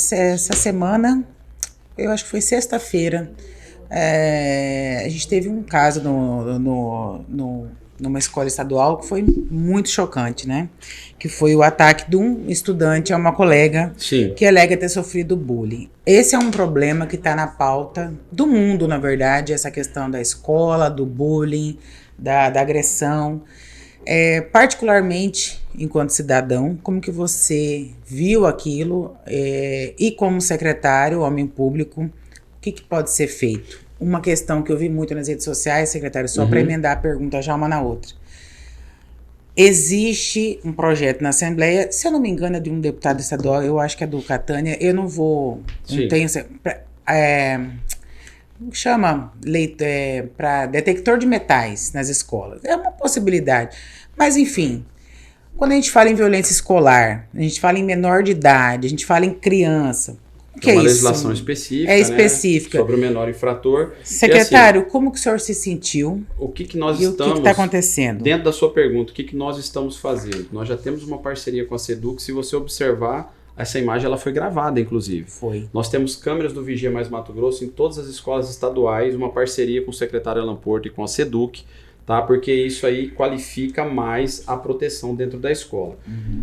[SPEAKER 1] semana, eu acho que foi sexta-feira, a gente teve um caso numa escola estadual que foi muito chocante, né? Que foi o ataque de um estudante a uma colega que alega ter sofrido bullying. Esse é um problema que está na pauta do mundo, na verdade, essa questão da escola, do bullying, da agressão. Particularmente, enquanto cidadão, como que você viu aquilo e como secretário, homem público, o que pode ser feito? Uma questão que eu vi muito nas redes sociais, secretário, só para emendar a pergunta já uma na outra. Existe um projeto na Assembleia, se eu não me engano é de um deputado estadual, eu acho que é do Catânia, eu não vou... Não tenho, chama para detector de metais nas escolas. É uma possibilidade. Mas, enfim, quando a gente fala em violência escolar, a gente fala em menor de idade, a gente fala em criança. O que é
[SPEAKER 2] uma
[SPEAKER 1] isso?
[SPEAKER 2] legislação específica,
[SPEAKER 1] específica.
[SPEAKER 2] Sobre o menor infrator.
[SPEAKER 1] Secretário, como que o senhor se sentiu?
[SPEAKER 2] O que nós
[SPEAKER 1] e
[SPEAKER 2] estamos...
[SPEAKER 1] o que está acontecendo?
[SPEAKER 2] Dentro da sua pergunta, o que nós estamos fazendo? Nós já temos uma parceria com a SEDUC. Se você observar, essa imagem ela foi gravada, inclusive.
[SPEAKER 1] Foi.
[SPEAKER 2] Nós temos câmeras do Vigia Mais Mato Grosso em todas as escolas estaduais, uma parceria com o secretário Alan Porto e com a SEDUC, tá? Porque isso aí qualifica mais a proteção dentro da escola.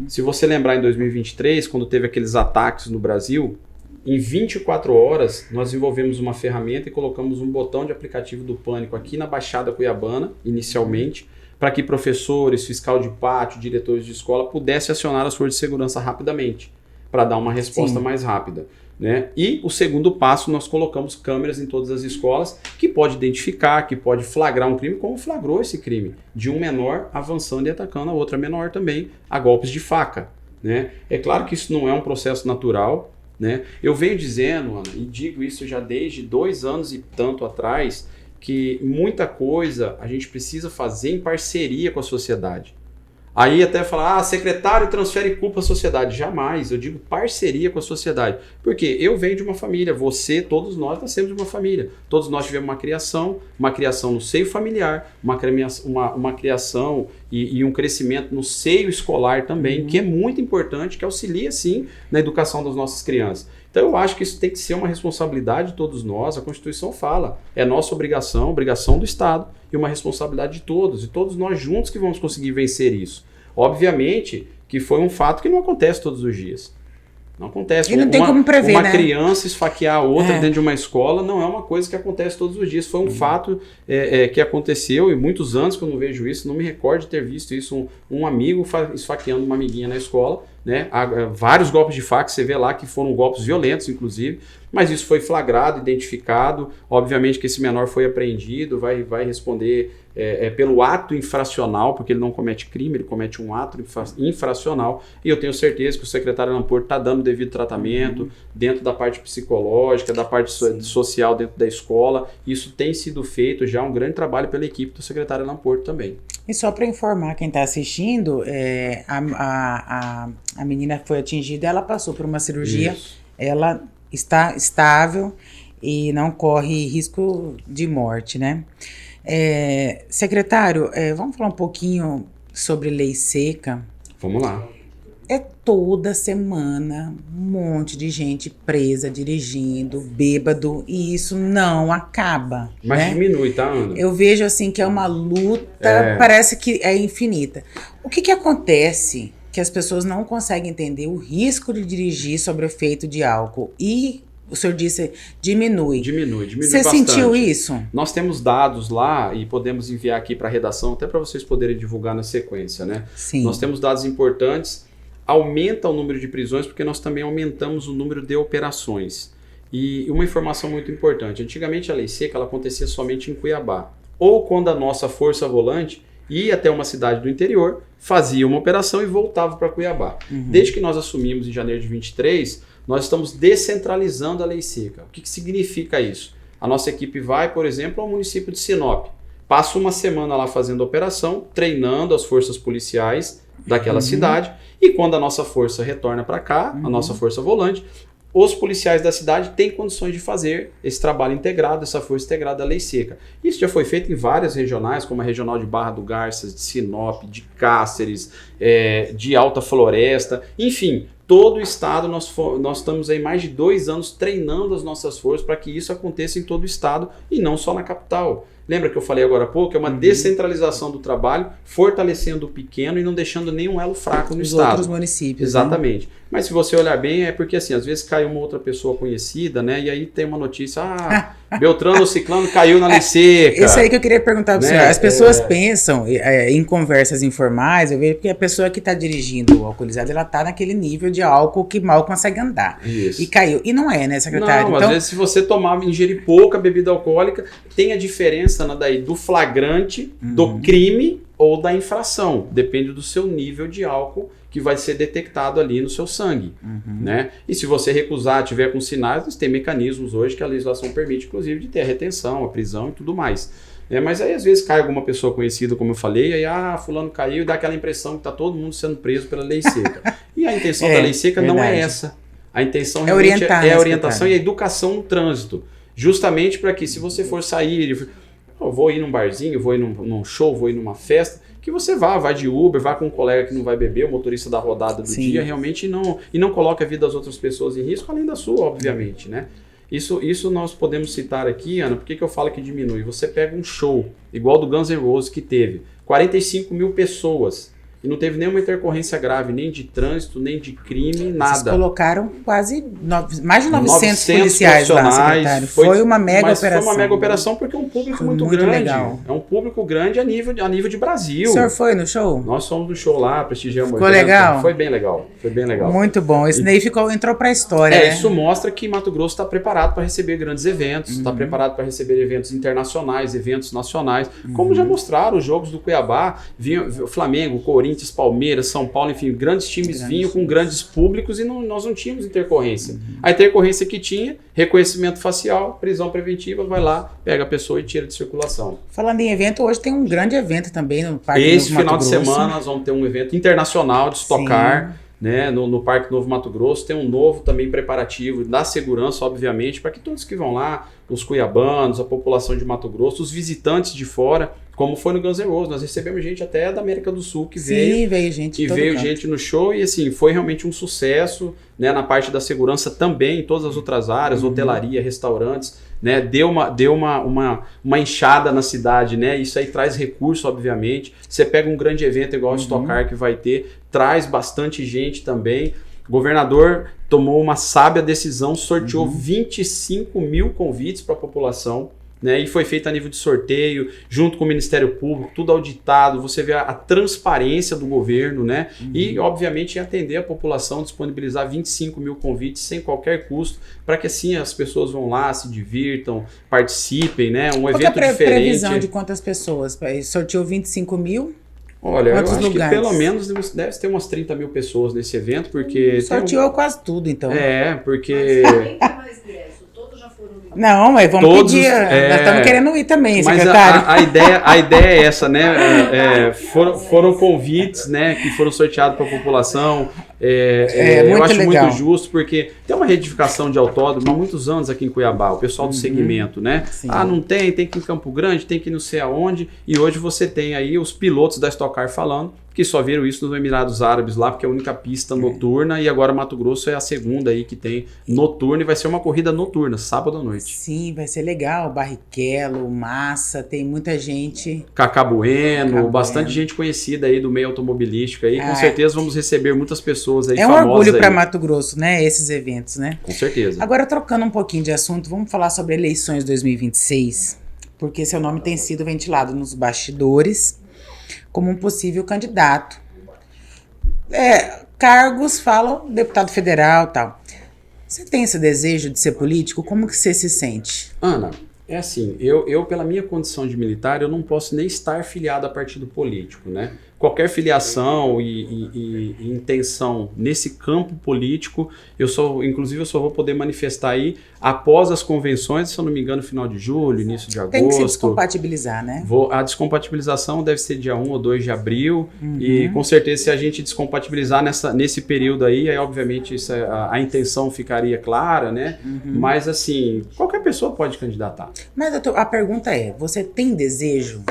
[SPEAKER 2] Se você lembrar, em 2023, quando teve aqueles ataques no Brasil, em 24 horas, nós desenvolvemos uma ferramenta e colocamos um botão de aplicativo do Pânico aqui na Baixada Cuiabana, inicialmente, para que professores, fiscal de pátio, diretores de escola pudessem acionar as forças de segurança rapidamente, para dar uma resposta mais rápida. Né? E o segundo passo, nós colocamos câmeras em todas as escolas, que pode identificar, que pode flagrar um crime, como flagrou esse crime, de um menor avançando e atacando a outra menor também, a golpes de faca. Né? É claro que isso não é um processo natural, né? Eu venho dizendo, Ana, e digo isso já desde 2 anos e tanto atrás, que muita coisa a gente precisa fazer em parceria com a sociedade. Aí até falar, secretário transfere culpa à sociedade. Jamais, eu digo parceria com a sociedade. Porque eu venho de uma família, você, todos nós nascemos de uma família. Todos nós tivemos uma criação no seio familiar, uma criação e um crescimento no seio escolar também, que é muito importante, que auxilia sim na educação das nossas crianças. Então eu acho que isso tem que ser uma responsabilidade de todos nós, a Constituição fala, é nossa obrigação do Estado e uma responsabilidade de todos, e todos nós juntos que vamos conseguir vencer isso. Obviamente que foi um fato que não acontece todos os dias. Não acontece.
[SPEAKER 1] E não tem como prever,
[SPEAKER 2] uma
[SPEAKER 1] né?
[SPEAKER 2] criança esfaquear a outra dentro de uma escola não é uma coisa que acontece todos os dias. Foi um fato que aconteceu, e muitos anos que eu não vejo isso, não me recordo de ter visto isso, um amigo esfaqueando uma amiguinha na escola, né? Há vários golpes de faca, você vê lá que foram golpes violentos, inclusive, mas isso foi flagrado, identificado, obviamente que esse menor foi apreendido, vai responder pelo ato infracional, porque ele não comete crime, ele comete um ato infracional, e eu tenho certeza que o secretário Alan Porto está dando devido tratamento dentro da parte psicológica, da parte social dentro da escola. Isso tem sido feito já, um grande trabalho pela equipe do secretário Alan Porto também.
[SPEAKER 1] E só para informar quem está assistindo, a menina que foi atingida, ela passou por uma cirurgia, ela está estável e não corre risco de morte, né? Secretário, vamos falar um pouquinho sobre lei seca?
[SPEAKER 2] Vamos lá.
[SPEAKER 1] Toda semana um monte de gente presa, dirigindo, bêbado, e isso não acaba.
[SPEAKER 2] Mas
[SPEAKER 1] né?
[SPEAKER 2] diminui, tá, Ana?
[SPEAKER 1] Eu vejo assim que é uma luta, parece que é infinita. O que acontece que as pessoas não conseguem entender o risco de dirigir sob o efeito de álcool? E o senhor disse, diminui.
[SPEAKER 2] Diminui
[SPEAKER 1] Você
[SPEAKER 2] bastante.
[SPEAKER 1] sentiu isso?
[SPEAKER 2] Nós temos dados lá e podemos enviar aqui para a redação, até para vocês poderem divulgar na sequência, né?
[SPEAKER 1] Sim.
[SPEAKER 2] Nós temos dados importantes. Aumenta o número de prisões porque nós também aumentamos o número de operações. E uma informação muito importante, antigamente a lei seca ela acontecia somente em Cuiabá, ou quando a nossa força volante ia até uma cidade do interior, fazia uma operação e voltava para Cuiabá. Desde que nós assumimos em janeiro de 23, nós estamos descentralizando a lei seca. O que significa isso? A nossa equipe vai, por exemplo, ao município de Sinop, passa uma semana lá fazendo operação, treinando as forças policiais daquela cidade, e quando a nossa força retorna para cá, a nossa força volante, os policiais da cidade têm condições de fazer esse trabalho integrado, essa força integrada da lei seca. Isso já foi feito em várias regionais, como a regional de Barra do Garças, de Sinop, de Cáceres, de Alta Floresta, enfim, todo o estado, nós estamos aí mais de 2 anos treinando as nossas forças para que isso aconteça em todo o estado e não só na capital. Lembra que eu falei agora há pouco? É uma descentralização do trabalho, fortalecendo o pequeno e não deixando nenhum elo fraco no estado. Os
[SPEAKER 1] outros municípios.
[SPEAKER 2] Exatamente. Né? Mas se você olhar bem, é porque assim, às vezes cai uma outra pessoa conhecida, né? E aí tem uma notícia, Beltrano ou Ciclano caiu na lei seca.
[SPEAKER 1] Isso aí que eu queria perguntar para o senhor. As pessoas pensam em conversas informais, eu vejo que a pessoa que está dirigindo alcoolizada, ela está naquele nível de álcool que mal consegue andar.
[SPEAKER 2] Isso.
[SPEAKER 1] E caiu. E não é, né, secretário?
[SPEAKER 2] Não,
[SPEAKER 1] então,
[SPEAKER 2] às vezes se você ingerir pouca bebida alcoólica, tem a diferença daí do flagrante, do crime ou da infração. Depende do seu nível de álcool que que vai ser detectado ali no seu sangue, né? E se você recusar, tiver com sinais, tem mecanismos hoje que a legislação permite, inclusive, de ter a retenção, a prisão e tudo mais. Mas aí às vezes cai alguma pessoa conhecida, como eu falei, aí fulano caiu e dá aquela impressão que está todo mundo sendo preso pela lei seca. E a intenção da lei seca não é essa. A intenção realmente é a orientação e a educação no trânsito. Justamente para que, se você for sair, eu vou ir num barzinho, vou ir num show, vou ir numa festa, que você vá de Uber, vá com um colega que não vai beber, o motorista da rodada do dia, realmente não coloque a vida das outras pessoas em risco, além da sua, obviamente, né? Isso nós podemos citar aqui, Ana, por que eu falo que diminui? Você pega um show, igual do Guns N' Roses, que teve 45 mil pessoas, e não teve nenhuma intercorrência grave, nem de trânsito, nem de crime, nada.
[SPEAKER 1] Vocês colocaram mais de 900 policiais lá, secretário. Foi uma mega operação.
[SPEAKER 2] Foi uma mega operação porque é um público muito grande. Legal. É um público grande a nível de Brasil.
[SPEAKER 1] O senhor foi no show?
[SPEAKER 2] Nós fomos no show lá, prestigiamos.
[SPEAKER 1] Ficou legal?
[SPEAKER 2] Foi bem legal.
[SPEAKER 1] Muito bom. Esse daí entrou para a história. Né?
[SPEAKER 2] Isso mostra que Mato Grosso está preparado para receber grandes eventos, está preparado para receber eventos internacionais, eventos nacionais, como já mostraram os jogos do Cuiabá, Flamengo, Corinthians, Palmeiras, São Paulo, enfim, grandes times vinham com grandes públicos e nós não tínhamos intercorrência. A intercorrência que tinha, reconhecimento facial, prisão preventiva, vai lá, pega a pessoa e tira de circulação.
[SPEAKER 1] Falando em evento, hoje tem um grande evento também no Parque
[SPEAKER 2] Esse
[SPEAKER 1] Novo
[SPEAKER 2] final
[SPEAKER 1] Mato
[SPEAKER 2] de
[SPEAKER 1] Grosso.
[SPEAKER 2] semana nós vamos ter um evento internacional de Stock Car, né, no Parque Novo Mato Grosso. Tem um novo também preparativo da segurança, obviamente, para que todos que vão lá, os cuiabanos, a população de Mato Grosso, os visitantes de fora, como foi no Guns N' Roses, nós recebemos gente até da América do Sul que
[SPEAKER 1] veio gente
[SPEAKER 2] e veio gente no show e assim, foi realmente um sucesso, né, na parte da segurança também, em todas as outras áreas, hotelaria, restaurantes, né, deu uma enxada na cidade, né, isso aí traz recurso, obviamente. Você pega um grande evento igual o Stock Car que vai ter, traz bastante gente também. O governador tomou uma sábia decisão, sorteou 25 mil convites para a população, né, e foi feito a nível de sorteio, junto com o Ministério Público, tudo auditado. Você vê a transparência do governo, né, e obviamente em atender a população, disponibilizar 25 mil convites sem qualquer custo, para que assim as pessoas vão lá, se divirtam, participem, né, um evento diferente. Qual é a
[SPEAKER 1] previsão de quantas pessoas? Sorteou 25 mil?
[SPEAKER 2] Olha, eu acho que pelo menos deve ter umas 30 mil pessoas nesse evento, porque...
[SPEAKER 1] Sorteou quase tudo, então.
[SPEAKER 2] Porque...
[SPEAKER 1] Não, mas vamos pedir. Nós estamos querendo ir também, secretário.
[SPEAKER 2] Mas a ideia é essa, né? Foram convites, né, que foram sorteados para a população. Eu acho legal. Muito justo, porque tem uma retificação de autódromo há muitos anos aqui em Cuiabá, o pessoal do segmento, né? Sim. Não tem que ir em Campo Grande, tem que ir não sei aonde, e hoje você tem aí os pilotos da Stock Car falando que só viram isso nos Emirados Árabes lá, porque é a única pista noturna, e agora Mato Grosso é a segunda aí que tem noturna, e vai ser uma corrida noturna, sábado à noite.
[SPEAKER 1] Sim, vai ser legal, Barrichello, Massa, tem muita gente.
[SPEAKER 2] Cacá Bueno, bastante gente conhecida aí do meio automobilístico aí, com certeza vamos receber muitas pessoas aí famosas.
[SPEAKER 1] É um orgulho para Mato Grosso, né, esses eventos, né?
[SPEAKER 2] Com certeza.
[SPEAKER 1] Agora, trocando um pouquinho de assunto, vamos falar sobre eleições 2026, porque seu nome tem sido ventilado nos bastidores como um possível candidato. Cargos falam deputado federal e tal. Você tem esse desejo de ser político? Como que você se sente?
[SPEAKER 2] Ana, é assim, eu pela minha condição de militar, eu não posso nem estar filiado a partido político, né? Qualquer filiação e intenção nesse campo político, inclusive eu só vou poder manifestar aí após as convenções, se eu não me engano, final de julho, início de agosto.
[SPEAKER 1] Tem que se descompatibilizar, né?
[SPEAKER 2] A descompatibilização deve ser dia 1 ou 2 de abril, e com certeza se a gente descompatibilizar nesse período aí obviamente a intenção ficaria clara, né? Mas assim, qualquer pessoa pode candidatar.
[SPEAKER 1] Mas a pergunta é, você tem desejo?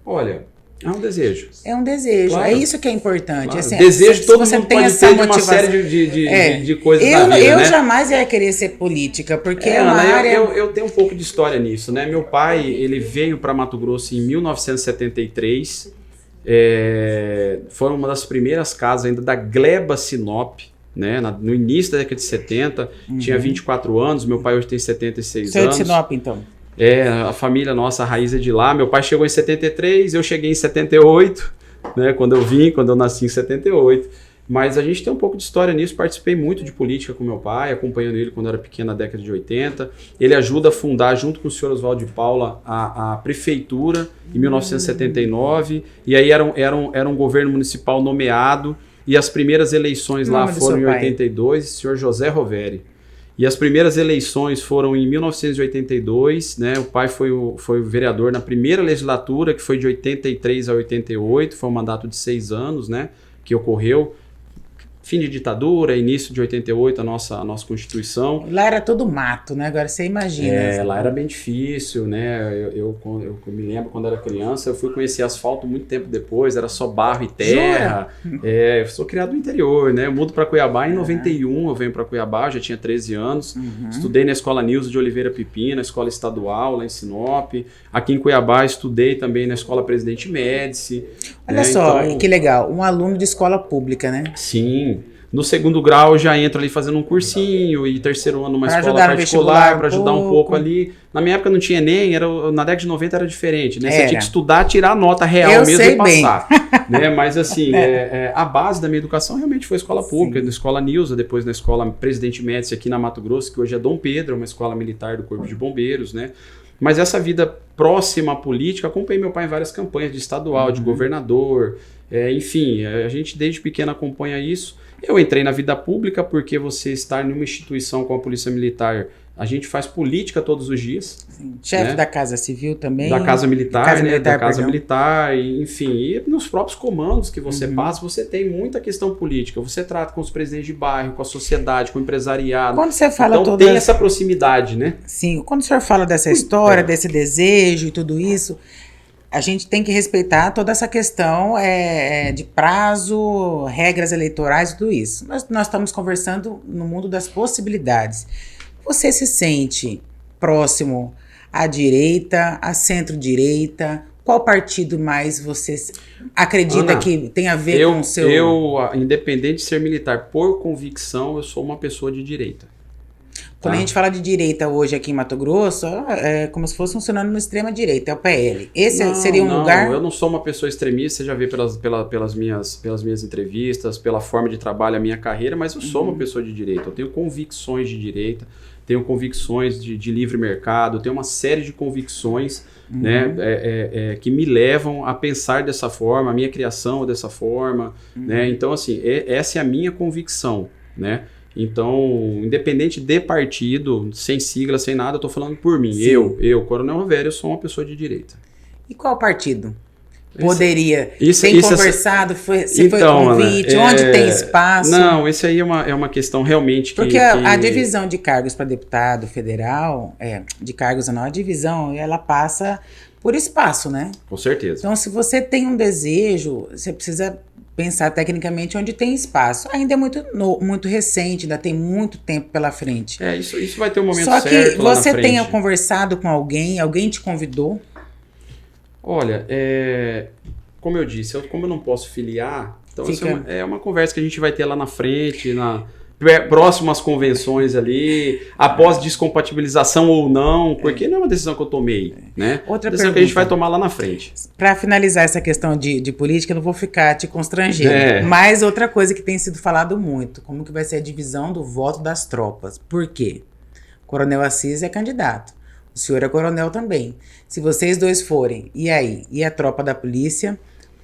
[SPEAKER 2] Olha... É um desejo.
[SPEAKER 1] É um desejo. Claro. É isso que é importante.
[SPEAKER 2] Claro.
[SPEAKER 1] Assim,
[SPEAKER 2] desejo todo mundo pode ter de uma série de coisas na vida,
[SPEAKER 1] eu
[SPEAKER 2] né?
[SPEAKER 1] jamais ia querer ser política, porque é uma área...
[SPEAKER 2] Eu tenho um pouco de história nisso, né? Meu pai, ele veio para Mato Grosso em 1973. Foi uma das primeiras casas ainda da Gleba Sinop, né? No início da década de 70. Tinha 24 anos. Meu pai hoje tem 76 anos.
[SPEAKER 1] Você é de Sinop, então?
[SPEAKER 2] A família nossa, a raiz é de lá. Meu pai chegou em 73, eu cheguei em 78, né, quando eu nasci em 78. Mas a gente tem um pouco de história nisso, participei muito de política com meu pai, acompanhando ele quando eu era pequeno na década de 80. Ele ajuda a fundar, junto com o senhor Oswaldo de Paula, a prefeitura em 1979. E aí era um governo municipal nomeado, e as primeiras eleições lá foram em 82, senhor José Roveri. E as primeiras eleições foram em 1982, né? O pai foi o vereador na primeira legislatura, que foi de 83 a 88, foi um mandato de 6 anos, né? Que ocorreu. Fim de ditadura, início de 88, a nossa Constituição.
[SPEAKER 1] Lá era todo mato, né? Agora você imagina.
[SPEAKER 2] Lá era bem difícil, né? Eu me lembro quando era criança, eu fui conhecer asfalto muito tempo depois, era só barro e terra. Eu sou criado no interior, né? Eu mudo para Cuiabá em 91, eu venho para Cuiabá, já tinha 13 anos. Estudei na Escola Nilson de Oliveira Pipina, escola estadual lá em Sinop. Aqui em Cuiabá estudei também na Escola Presidente Médici.
[SPEAKER 1] Olha só, então, que legal, um aluno de escola pública, né?
[SPEAKER 2] Sim. No segundo grau já entro ali fazendo um cursinho e terceiro ano uma escola particular para ajudar um pouco ali. Na minha época não tinha Enem, na década de 90 era diferente, né? Você tinha que estudar, tirar a nota real mesmo e passar. Né? Mas assim, a base da minha educação realmente foi a escola pública, na Escola Nilza, depois na Escola Presidente Médici aqui na Mato Grosso, que hoje é Dom Pedro, uma escola militar do Corpo de Bombeiros, né? Mas essa vida próxima à política, acompanhei meu pai em várias campanhas de estadual, de governador, enfim, a gente desde pequeno acompanha isso. Eu entrei na vida pública porque você estar em uma instituição com a Polícia Militar, a gente faz política todos os dias.
[SPEAKER 1] Chefe, né? Da Casa Civil também.
[SPEAKER 2] Da Casa Militar, né? Da Casa Militar, enfim. E nos próprios comandos que você passa, você tem muita questão política. Você trata com os presidentes de bairro, com a sociedade, com o empresariado.
[SPEAKER 1] Quando você fala
[SPEAKER 2] então tem essa proximidade, né?
[SPEAKER 1] Sim. Quando o senhor fala dessa história, desse desejo e tudo isso, a gente tem que respeitar toda essa questão de prazo, regras eleitorais e tudo isso. Nós estamos conversando no mundo das possibilidades. Você se sente próximo à direita, à centro-direita? Qual partido mais você acredita, Ana, que tem a ver com o seu...
[SPEAKER 2] Independente de ser militar, por convicção, eu sou uma pessoa de direita.
[SPEAKER 1] Quando a gente fala de direita hoje aqui em Mato Grosso, é como se fosse um sinônimo de extrema-direita, é o PL. Esse seria um lugar...
[SPEAKER 2] Não, eu não sou uma pessoa extremista, você já vê pelas minhas entrevistas, pela forma de trabalho, a minha carreira, mas eu sou uma pessoa de direita, eu tenho convicções de direita, tenho convicções de livre mercado, tenho uma série de convicções né, que me levam a pensar dessa forma, a minha criação é dessa forma, né? Então, assim, essa é a minha convicção, né? Então, independente de partido, sem sigla, sem nada, eu tô falando por mim. Sim. Eu, Coronel Roveri, eu sou uma pessoa de direita.
[SPEAKER 1] E qual partido poderia? Tem conversado? Você foi convite?
[SPEAKER 2] Ana,
[SPEAKER 1] onde tem espaço?
[SPEAKER 2] Não, isso aí é uma questão realmente que...
[SPEAKER 1] Porque a divisão de cargos para deputado federal, de cargos não, a divisão, ela passa por espaço, né?
[SPEAKER 2] Com certeza.
[SPEAKER 1] Então, se você tem um desejo, você precisa pensar tecnicamente onde tem espaço. Ainda é muito recente, ainda tem muito tempo pela frente.
[SPEAKER 2] Isso vai ter um momento certo.
[SPEAKER 1] Só que você tenha conversado com alguém te convidou?
[SPEAKER 2] Olha, como eu disse, como eu não posso filiar, então é uma conversa que a gente vai ter lá na frente, próximo às convenções ali, após descompatibilização ou não, porque não é uma decisão que eu tomei, né?
[SPEAKER 1] Outra
[SPEAKER 2] decisão
[SPEAKER 1] pergunta,
[SPEAKER 2] que a gente vai tomar lá na frente.
[SPEAKER 1] Para finalizar essa questão de política, eu não vou ficar te constrangendo, mas outra coisa que tem sido falado muito, como que vai ser a divisão do voto das tropas. Por quê? O Coronel Assis é candidato, o senhor é coronel também. Se vocês dois forem, e aí? E a tropa da polícia?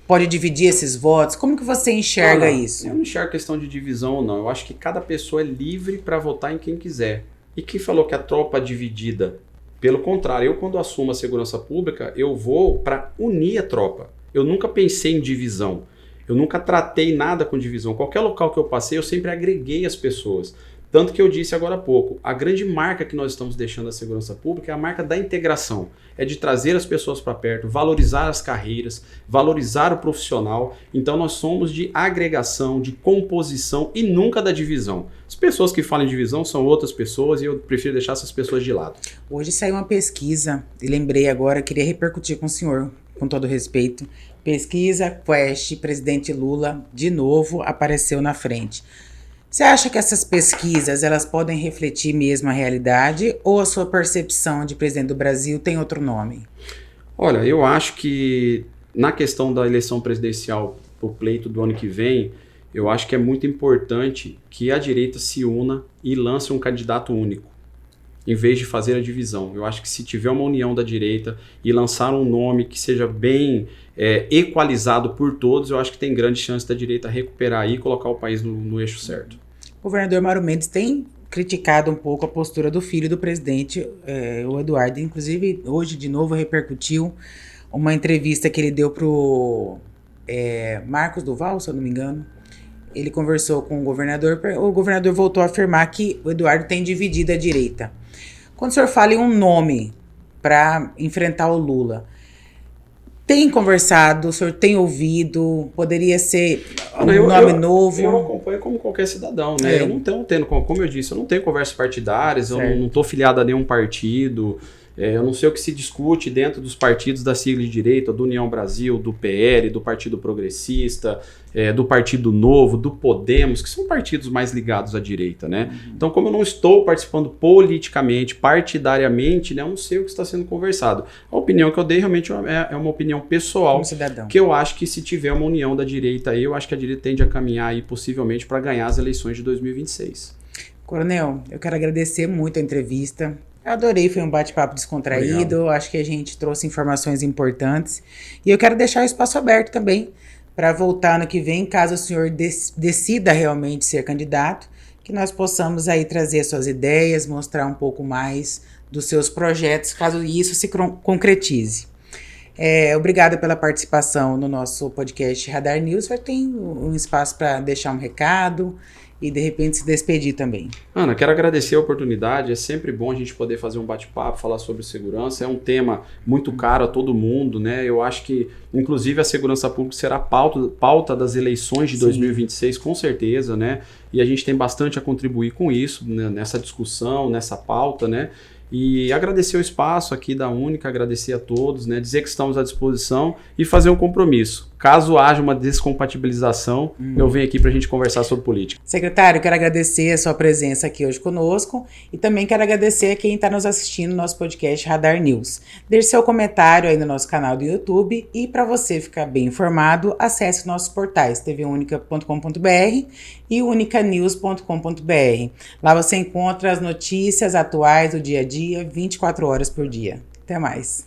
[SPEAKER 1] Pode dividir esses votos? Como que você enxerga isso?
[SPEAKER 2] Eu não enxergo questão de divisão ou não. Eu acho que cada pessoa é livre para votar em quem quiser. E quem falou que a tropa é dividida? Pelo contrário, eu quando assumo a segurança pública, eu vou para unir a tropa. Eu nunca pensei em divisão. Eu nunca tratei nada com divisão. Qualquer local que eu passei, eu sempre agreguei as pessoas. Tanto que eu disse agora há pouco, a grande marca que nós estamos deixando a segurança pública é a marca da integração. É de trazer as pessoas para perto, valorizar as carreiras, valorizar o profissional. Então nós somos de agregação, de composição e nunca da divisão. As pessoas que falam em divisão são outras pessoas e eu prefiro deixar essas pessoas de lado.
[SPEAKER 1] Hoje saiu uma pesquisa, e lembrei agora, queria repercutir com o senhor, com todo respeito. Pesquisa Quest, presidente Lula, de novo, apareceu na frente. Você acha que essas pesquisas, elas podem refletir mesmo a realidade ou a sua percepção de presidente do Brasil tem outro nome?
[SPEAKER 2] Olha, eu acho que na questão da eleição presidencial pro pleito do ano que vem, eu acho que é muito importante que a direita se una e lance um candidato único. em vez de fazer a divisão. Eu acho que se tiver uma união da direita e lançar um nome que seja bem equalizado por todos, eu acho que tem grande chance da direita recuperar aí e colocar o país no eixo certo.
[SPEAKER 1] O governador Mauro Mendes tem criticado um pouco a postura do filho do presidente, o Eduardo. Inclusive, hoje de novo repercutiu uma entrevista que ele deu pro Marcos Duval, se eu não me engano. Ele conversou com o governador voltou a afirmar que o Eduardo tem dividido a direita. Quando o senhor fala em um nome para enfrentar o Lula, tem conversado, o senhor tem ouvido, poderia ser um nome novo?
[SPEAKER 2] Eu acompanho como qualquer cidadão, né? Eu não tenho tendo, como eu disse, eu não tenho conversas partidárias, certo. Eu não estou filiado a nenhum partido, eu não sei o que se discute dentro dos partidos da sigla de direita, do União Brasil, do PL, do Partido Progressista, do Partido Novo, do Podemos, que são partidos mais ligados à direita, né? Então, como eu não estou participando politicamente, partidariamente, né, eu não sei o que está sendo conversado. A opinião que eu dei realmente é uma opinião pessoal, que eu acho que se tiver uma união da direita aí, eu acho que a direita tende a caminhar aí possivelmente para ganhar as eleições de 2026.
[SPEAKER 1] Coronel, eu quero agradecer muito a entrevista. Eu adorei, foi um bate-papo descontraído, legal. Acho que a gente trouxe informações importantes. E eu quero deixar o espaço aberto também para voltar ano que vem, caso o senhor decida realmente ser candidato, que nós possamos aí trazer suas ideias, mostrar um pouco mais dos seus projetos, caso isso se concretize. Obrigada pela participação no nosso podcast Radar News. Vai ter um espaço para deixar um recado e de repente se despedir também.
[SPEAKER 2] Ana, quero agradecer a oportunidade, é sempre bom a gente poder fazer um bate-papo, falar sobre segurança, é um tema muito caro a todo mundo, né? Eu acho que, inclusive, a segurança pública será pauta das eleições de 2026, com certeza, né? E a gente tem bastante a contribuir com isso, né? Nessa discussão, nessa pauta, né? E agradecer o espaço aqui da Única, agradecer a todos, né? Dizer que estamos à disposição e fazer um compromisso. Caso haja uma descompatibilização, eu venho aqui para a gente conversar sobre política.
[SPEAKER 1] Secretário, quero agradecer a sua presença aqui hoje conosco e também quero agradecer a quem está nos assistindo no nosso podcast Radar News. Deixe seu comentário aí no nosso canal do YouTube e para você ficar bem informado, acesse nossos portais tvunica.com.br e unicanews.com.br. Lá você encontra as notícias atuais do dia a dia, 24 horas por dia. Até mais.